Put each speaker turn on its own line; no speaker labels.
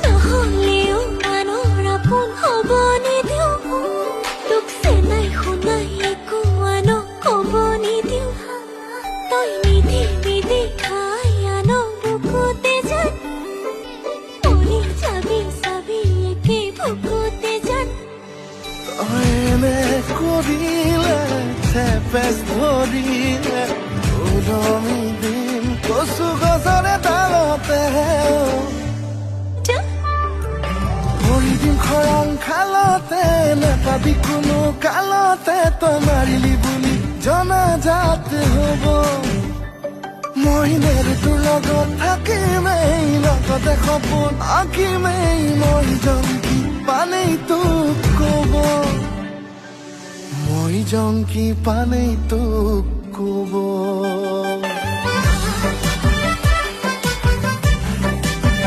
নহ'লেও আনৰ আপোন হ'ব নিদিওঁ তোক চেনাই শুনাই একো আনক ক'ব নিদিওঁ তই নিধি খাই আনক বুকুতে যান পৰি যাবি চাবি একে বুকুতে যান
এনে কৰিলে চেপেচ ধৰিলে উলমি দিম কচু গছৰে ডালতে ভৰি দিম খৰাং খালতে নেপাবি কোনো কালতে তই মাৰিলি বুলি জনাজাত হ'ব মই নেৰো তোৰ লগত থাকিমেই লগতে সপোন আঁকিমেই মই জংকি পানেই তোক ক'ব মই জংকি পানেই তোক ক'ব